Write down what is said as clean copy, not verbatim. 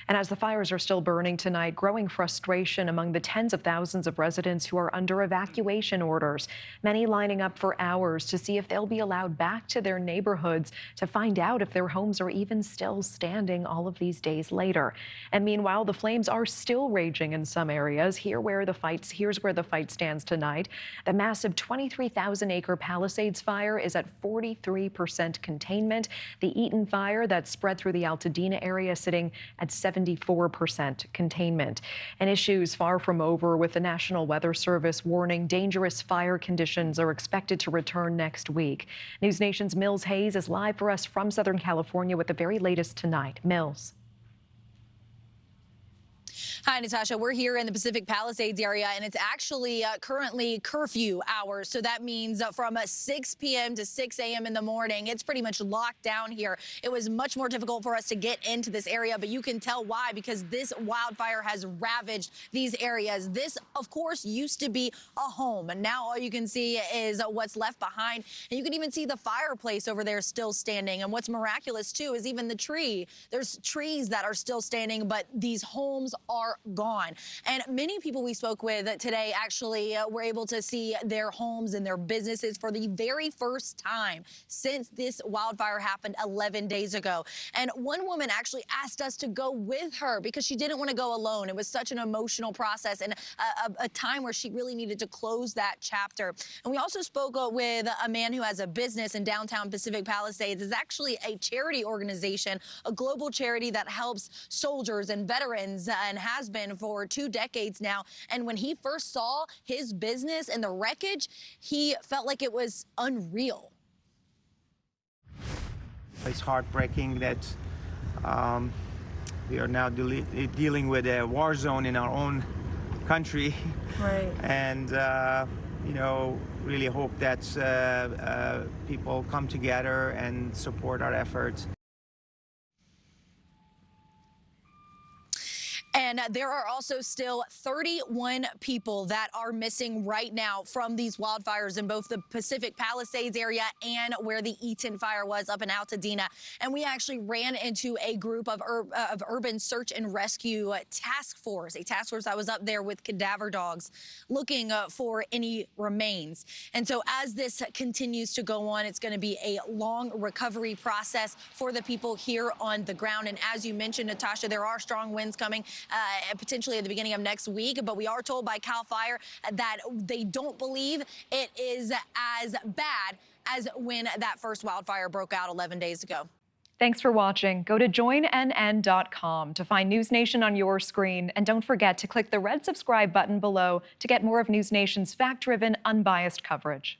And as the fires are still burning tonight, growing frustration among the tens of thousands of residents who are under evacuation orders, many lining up for hours to see if they'll be allowed back to their neighborhoods to find out if their homes are even still standing all of these days later. And meanwhile, the flames are still raging in some areas. Here's where the fight stands tonight. The massive 23,000-acre Palisades fire is at 43% containment. The Eaton fire that spread through the Altadena area sitting at 74% containment. And issues far from over, with the National Weather Service warning dangerous fire conditions are expected to return next week. NewsNation's Mills Hayes is live for us from Southern California with the very latest tonight. Mills. Hi, Natasha. We're here in the Pacific Palisades area, and it's actually currently curfew hours. So that means from 6 p.m. to 6 a.m. in the morning, it's pretty much locked down here. It was much more difficult for us to get into this area, but you can tell why, because this wildfire has ravaged these areas. This, of course, used to be a home, and now all you can see is what's left behind. And you can even see the fireplace over there still standing. And what's miraculous, too, is even the tree. There's trees that are still standing, but these homes are gone. And many people we spoke with today actually were able to see their homes and their businesses for the very first time since this wildfire happened 11 days ago. And one woman actually asked us to go with her because she didn't want to go alone. It was such an emotional process and a time where she really needed to close that chapter. And we also spoke with a man who has a business in downtown Pacific Palisades. It's actually a charity organization, a global charity that helps soldiers and veterans and has been for 2 decades now. And when he first saw his business and the wreckage, he felt like it was unreal. It's heartbreaking that we are now dealing with a war zone in our own country. Right. And, you know, really hope that people come together and support our efforts. And there are also still 31 people that are missing right now from these wildfires in both the Pacific Palisades area and where the Eaton fire was up in Altadena. And we actually ran into a group of urban search and rescue task force, a task force that was up there with cadaver dogs looking for any remains. And so as this continues to go on, it's going to be a long recovery process for the people here on the ground. And as you mentioned, Natasha, there are strong winds coming potentially at the beginning of next week, but we are told by CAL FIRE that they don't believe it is as bad as when that first wildfire broke out 11 days ago. Thanks for watching. Go to joinnn.com to find NewsNation on your screen, and don't forget to click the red subscribe button below to get more of NewsNation's fact-driven, unbiased coverage.